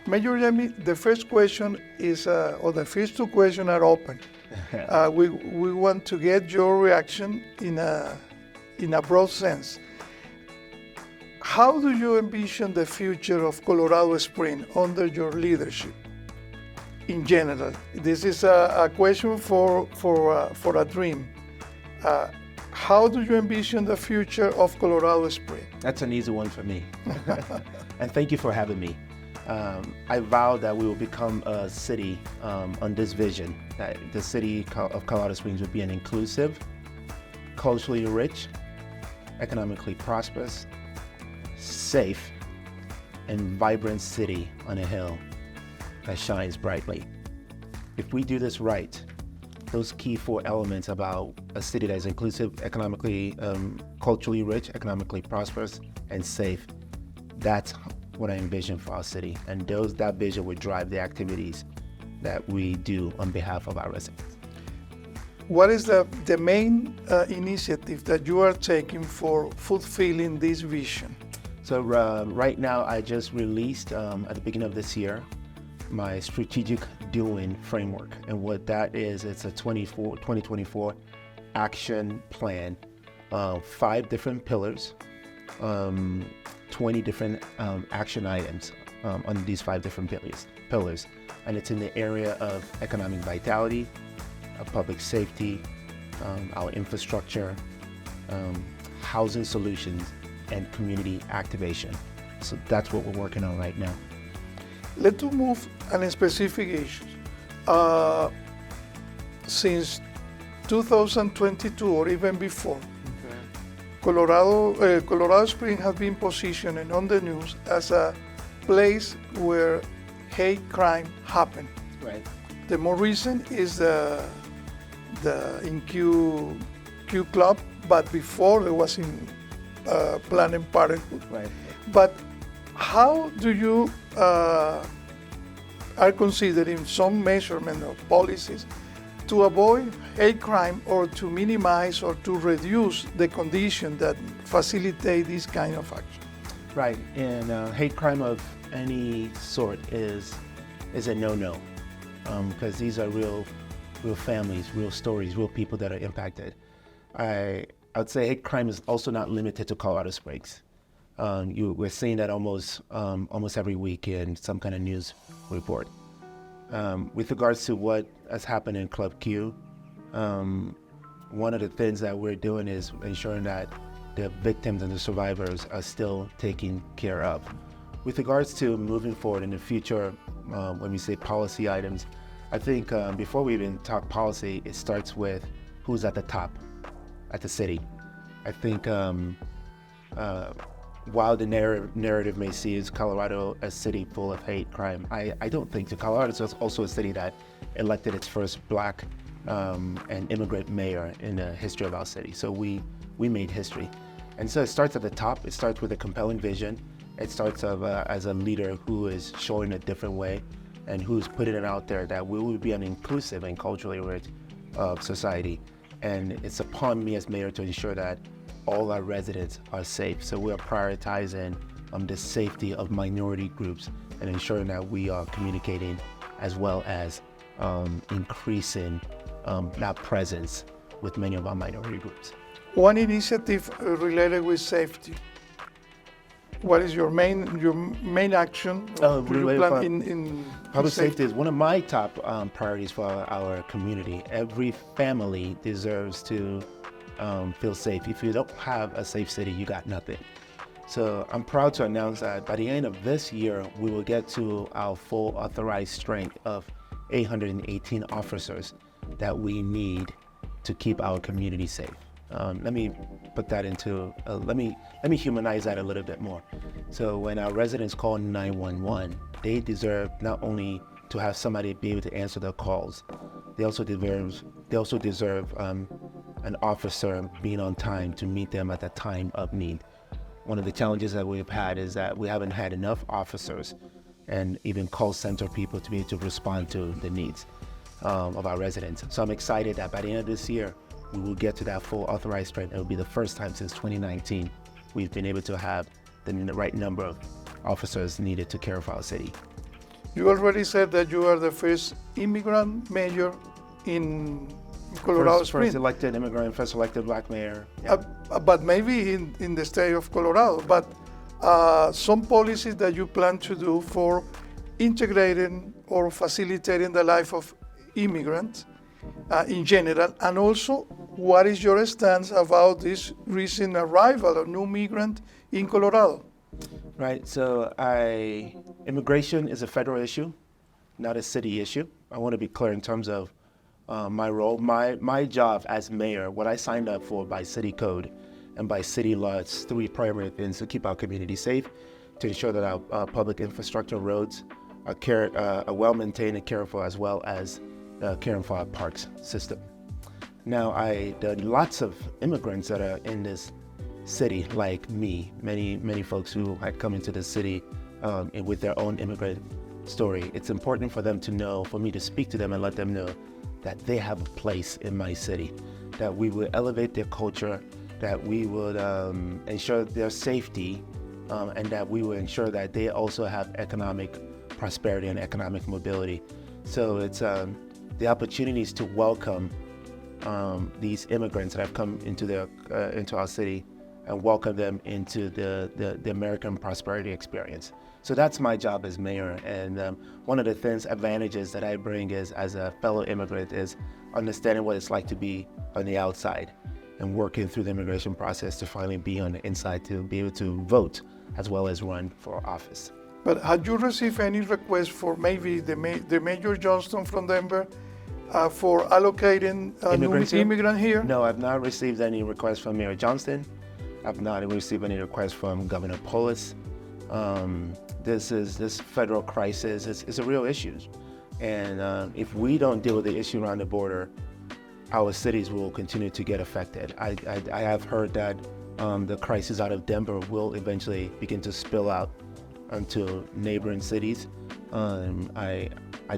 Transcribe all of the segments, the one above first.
Major Yemi, the first question is, or the first two questions are open. We want to get your reaction in a broad sense. How do you envision the future of Colorado Springs under your leadership in general? This is a question for a dream. How do you envision the future of Colorado Springs? That's an easy one for me. And thank you for having me. I vow that we will become a city on this vision, that the city of Colorado Springs would be an inclusive, culturally rich, economically prosperous, safe, and vibrant city on a hill that shines brightly. If we do this right, those key four elements about a city that is inclusive, economically, culturally rich, economically prosperous, and safe, that's what I envision for our city. And that vision would drive the activities that we do on behalf of our residents. What is the main initiative that you are taking for fulfilling this vision? So right now, I just released at the beginning of this year my strategic doing framework. And what that is, it's a 2024 action plan, 5 different pillars, 20 different action items on these 5 different pillars. And it's in the area of economic vitality, public safety, our infrastructure, housing solutions, and community activation. So that's what we're working on right now. Let's move on specific issues. Since 2022 or even before, Colorado Springs has been positioned on the news as a place where hate crime happen. Right. The more recent is the in Q Club, but before there was in Planned Parenthood. Right. But how do you are considering some measurement of policies to avoid hate crime or to minimize or to reduce the conditions that facilitate this kind of action? Right, and hate crime of any sort is a no-no, because these are real families, real stories, real people that are impacted. I would say hate crime is also not limited to Colorado Springs. We're seeing that almost every week in some kind of news report. With regards to what has happened in Club Q, one of the things that we're doing is ensuring that the victims and the survivors are still taken care of. With regards to moving forward in the future, when we say policy items, I think before we even talk policy, it starts with who's at the top at the city. I think while the narrative may see is Colorado a city full of hate crime, I don't think so. Colorado is also a city that elected its first Black and immigrant mayor in the history of our city. So we made history. And so it starts at the top. It starts with a compelling vision. It starts as a leader who is showing a different way and who's putting it out there that we will be an inclusive and culturally rich society. And it's upon me as mayor to ensure that all our residents are safe. So we are prioritizing the safety of minority groups and ensuring that we are communicating as well as increasing that presence with many of our minority groups. One initiative related with safety. What is your main action? Public safety is one of my top priorities for our community. Every family deserves to feel safe. If you don't have a safe city, you got nothing. So I'm proud to announce that by the end of this year, we will get to our full authorized strength of 818 officers that we need to keep our community safe. Let me put that into, let me humanize that a little bit more. So when our residents call 911, they deserve not only to have somebody be able to answer their calls, they also deserve an officer being on time to meet them at the time of need. One of the challenges that we've had is that we haven't had enough officers and even call center people to be able to respond to the needs of our residents. So I'm excited that by the end of this year, we will get to that full authorized strength. It will be the first time since 2019 we've been able to have the right number of officers needed to care for our city. You already said that you are the first immigrant mayor in Colorado Springs. First elected immigrant, first elected black mayor. But maybe in the state of Colorado. But some policies that you plan to do for integrating or facilitating the life of immigrants in general, and also what is your stance about this recent arrival of new migrant in Colorado? Right, so immigration is a federal issue, not a city issue. I want to be clear in terms of my role. My job as mayor, what I signed up for by city code and by city law, it's three primary things: to keep our community safe, to ensure that our public infrastructure, roads are well maintained and cared for, as well as caring for our parks system. Now, there are lots of immigrants that are in this city, like me, many folks who had come into the city with their own immigrant story. It's important for them to know, for me to speak to them and let them know that they have a place in my city, that we will elevate their culture, that we would ensure their safety, and that we will ensure that they also have economic prosperity and economic mobility. So it's the opportunities to welcome these immigrants that have come into our city and welcome them into the American prosperity experience. So that's my job as mayor. And one of the advantages that I bring is, as a fellow immigrant, is understanding what it's like to be on the outside and working through the immigration process to finally be on the inside, to be able to vote as well as run for office. But had you received any request for maybe the Mayor Johnston from Denver for allocating a new immigrant here? No, I've not received any requests from Mayor Johnston. I've not received any requests from Governor Polis. This federal crisis is a real issue. And if we don't deal with the issue around the border, our cities will continue to get affected. I have heard that the crisis out of Denver will eventually begin to spill out onto neighboring cities. I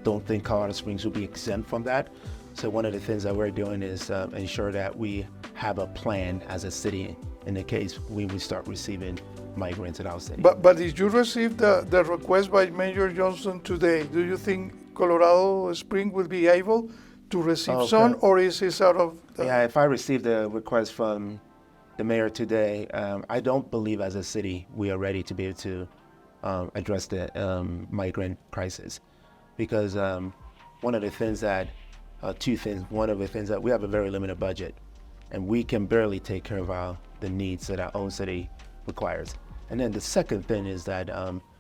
don't think Colorado Springs will be exempt from that. So one of the things that we're doing is ensure that we have a plan as a city in the case we start receiving migrants in our city. But if you receive the request by Mayor Johnston today, do you think Colorado Springs will be able to receive some, or is it out of the... Yeah, if I receive the request from the mayor today, I don't believe as a city we are ready to be able to address the migrant crisis. Because one of the things that we have a very limited budget, and we can barely take care of the needs that our own city requires. And then the second thing is that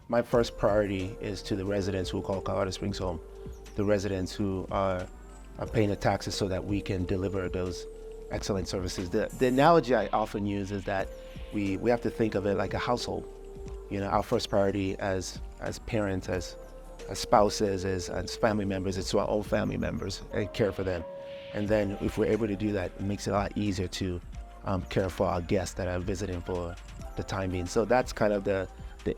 my first priority is to the residents who call Colorado Springs home, the residents who are paying the taxes so that we can deliver those excellent services. The analogy I often use is that we have to think of it like a household. You know, our first priority as parents, as spouses, as family members, is to our own family members and care for them. And then if we're able to do that, it makes it a lot easier to care for our guests that are visiting for the time being. So that's kind of the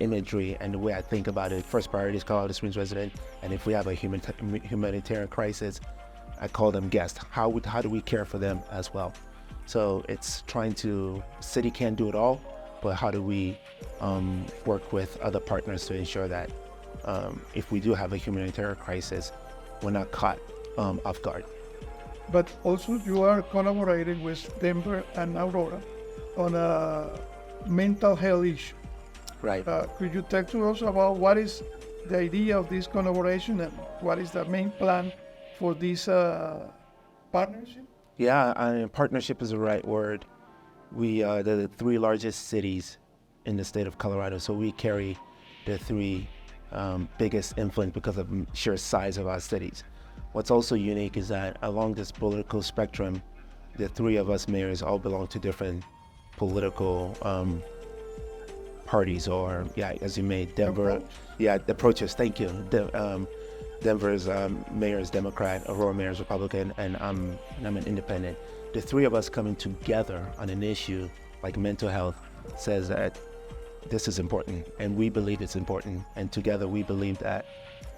imagery and the way I think about it. First priority is Colorado Springs resident, and if we have a humanitarian crisis, I call them guests. How do we care for them as well? So it's city can't do it all, but how do we work with other partners to ensure that if we do have a humanitarian crisis, we're not caught off guard. But also you are collaborating with Denver and Aurora on a mental health issue. Right. Could you talk to us about what is the idea of this collaboration and what is the main plan for this partnership? Yeah, partnership is the right word. We are the three largest cities in the state of Colorado, so we carry the three biggest influence because of sheer size of our cities. What's also unique is that along this political spectrum, the three of us mayors all belong to different political parties, or as you may, Denver, approaches. Thank you. Denver's mayor is Democrat, Aurora mayor is Republican, and I'm an independent. The three of us coming together on an issue like mental health says that this is important, and we believe it's important. And together we believe that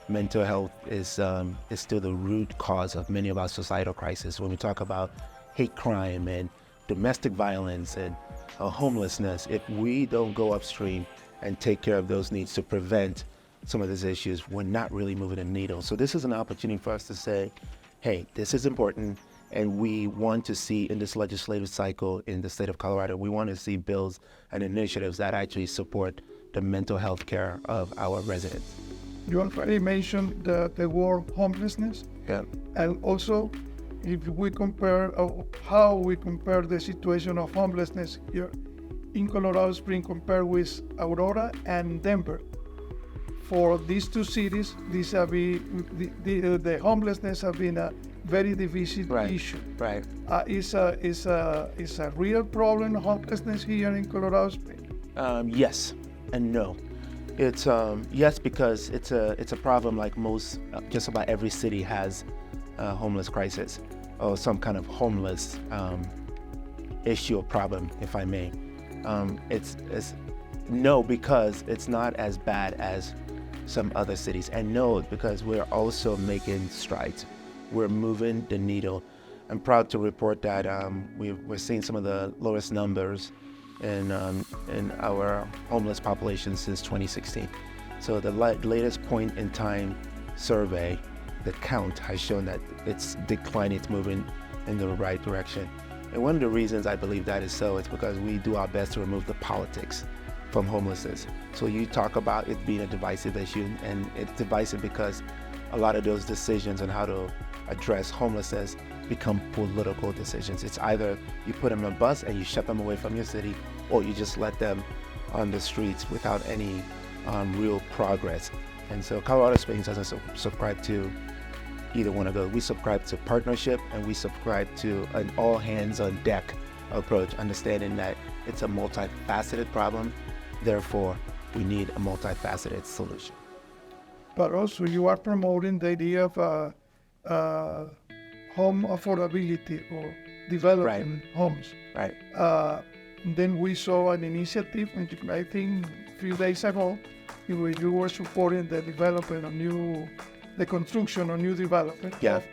mental health is still the root cause of many of our societal crises. When we talk about hate crime and domestic violence and homelessness, if we don't go upstream and take care of those needs to prevent some of these issues, we're not really moving the needle. So this is an opportunity for us to say, hey, this is important, and we want to see in this legislative cycle in the state of Colorado, we want to see bills and initiatives that actually support the mental health care of our residents. You already mentioned the word homelessness. Yeah. And also, if we compare how we compare the situation of homelessness here in Colorado Springs compared with Aurora and Denver. For these two cities, the homelessness have been a very divisive issue. Right. Is a real problem, homelessness here in Colorado Springs? Yes and no. It's yes, because it's a problem like most, just about every city has a homeless crisis or some kind of homeless issue or problem, if I may. It's no, because it's not as bad as some other cities, and no, because we're also making strides. We're moving the needle. I'm proud to report that we're seeing some of the lowest numbers in our homeless population since 2016. So the latest point in time survey, the count has shown that it's declining, it's moving in the right direction. And one of the reasons I believe that is so is because we do our best to remove the politics from homelessness. So you talk about it being a divisive issue, and it's divisive because a lot of those decisions on how to address homelessness become political decisions. It's either you put them on a bus and you shut them away from your city, or you just let them on the streets without any real progress. And so Colorado Springs doesn't subscribe to either one of those. We subscribe to partnership, and we subscribe to an all hands on deck approach, understanding that it's a multifaceted problem. Therefore, we need a multifaceted solution. But also you are promoting the idea of home affordability or developing homes. Right. Then we saw an initiative, I think a few days ago, in which you were supporting the development of the construction of new development of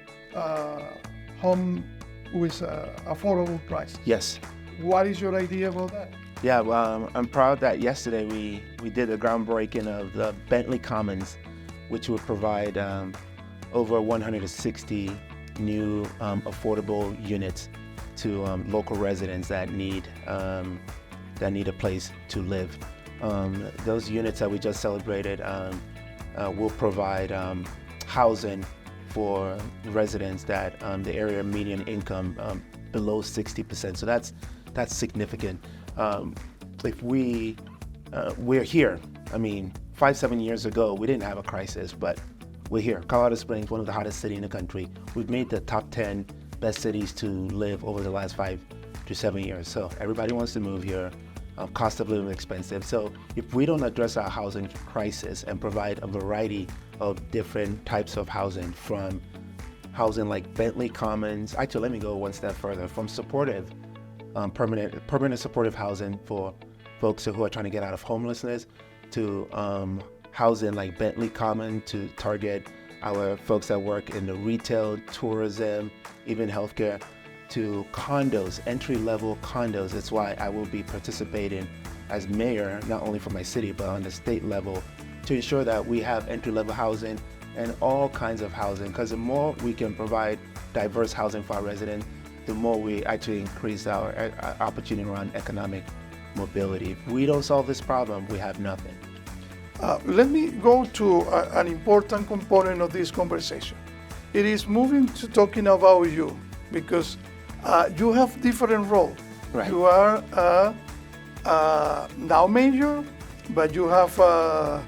home with affordable price. Yes. What is your idea about that? Yeah, well, I'm proud that yesterday we did the groundbreaking of the Bentley Commons, which would provide over 160 new affordable units to local residents that need a place to live. Those units that we just celebrated will provide housing for residents that the area median income below 60%. So that's significant. If we're here, I mean, 5-7 years ago, we didn't have a crisis, but we're here. Colorado Springs, one of the hottest cities in the country. We've made the top 10 best cities to live over the last 5 to 7 years. So everybody wants to move here. Cost of living is expensive. So if we don't address our housing crisis and provide a variety of different types of housing, from housing like Bentley Commons, actually let me go one step further, from supportive, permanent supportive housing for folks who are trying to get out of homelessness, to housing like Bentley Common to target our folks that work in the retail, tourism, even healthcare, to condos, entry-level condos. That's why I will be participating as mayor, not only for my city, but on the state level, to ensure that we have entry-level housing and all kinds of housing, because the more we can provide diverse housing for our residents, the more we actually increase our opportunity around economic mobility. If we don't solve this problem, we have nothing. Let me go to an important component of this conversation. It is moving to talking about you, because you have different roles. Right. You are now mayor, but you have a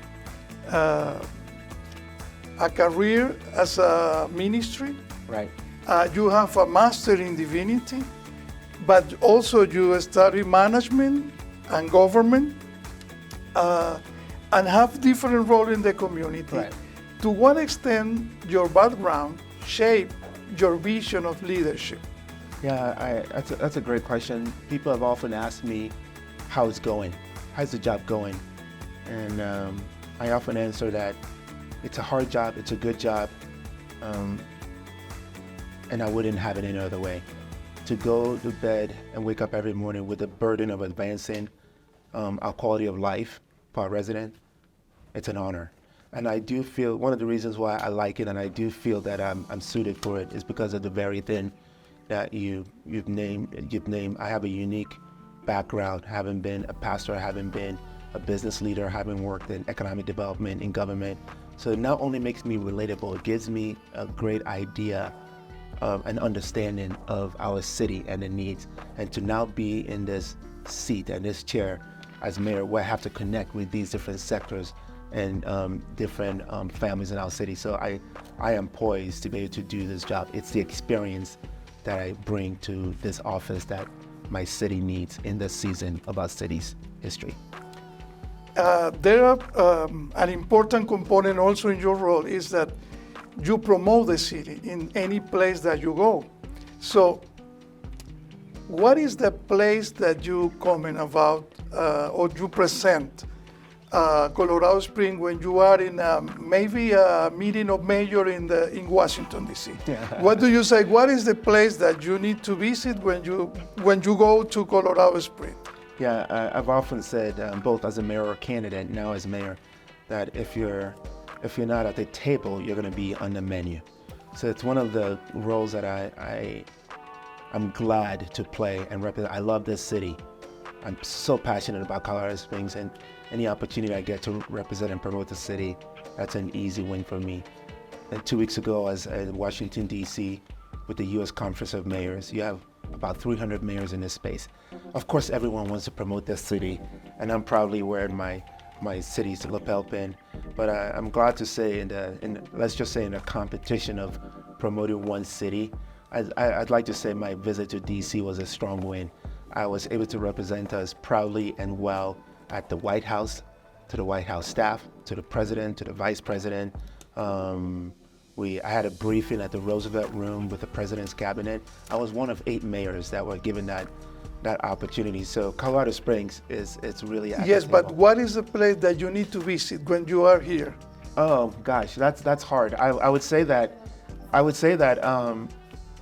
career as a ministry. Right. You have a master in divinity, but also you study management and government, and have different role in the community. Right. To what extent your background shaped your vision of leadership? Yeah, that's a great question. People have often asked me how it's going, how's the job going? And I often answer that it's a hard job, it's a good job, and I wouldn't have it any other way. To go to bed and wake up every morning with the burden of advancing our quality of life for our residents, it's an honor. And I do feel one of the reasons why I like it, and I do feel that I'm suited for it, is because of the very thing that you've named. I have a unique background, having been a pastor, having been a business leader, having worked in economic development in government. So it not only makes me relatable, it gives me a great idea of an understanding of our city and the needs. And to now be in this seat and this chair as mayor, where I have to connect with these different sectors and different families in our city. So I am poised to be able to do this job. It's the experience that I bring to this office that my city needs in this season of our city's history. There are an important component also in your role is that you promote the city in any place that you go. So what is the place that you comment about or you present Colorado Springs when you are in maybe a meeting of mayor in Washington, D.C.? Yeah. What do you say? What is the place that you need to visit when you go to Colorado Springs? Yeah, I've often said, both as a mayor candidate, now as mayor, that if you're not at the table, you're going to be on the menu. So it's one of the roles that I'm glad to play and represent. I love this city. I'm so passionate about Colorado Springs, and any opportunity I get to represent and promote the city, that's an easy win for me. And 2 weeks ago, I was in Washington, D.C. with the U.S. Conference of Mayors. You have about 300 mayors in this space. Of course, everyone wants to promote their city, and I'm proudly wearing my city's lapel pin. But I'm glad to say, let's just say in a competition of promoting one city, I'd like to say my visit to D.C. was a strong win. I was able to represent us proudly and well at the White House, to the White House staff, to the president, to the vice president. I had a briefing at the Roosevelt Room with the president's cabinet. I was one of 8 mayors that were given that opportunity. So Colorado Springs it's really at Yes, the but table. what is the place that you need to visit when you are here? Oh gosh, that's hard. I would say that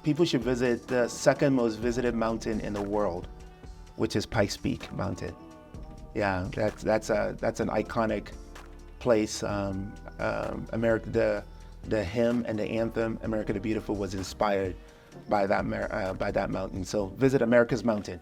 people should visit the second most visited mountain in the world, which is Pikes Peak Mountain. Yeah, that's an iconic place. The hymn and the anthem, America the Beautiful, was inspired by that mountain. So visit America's Mountain.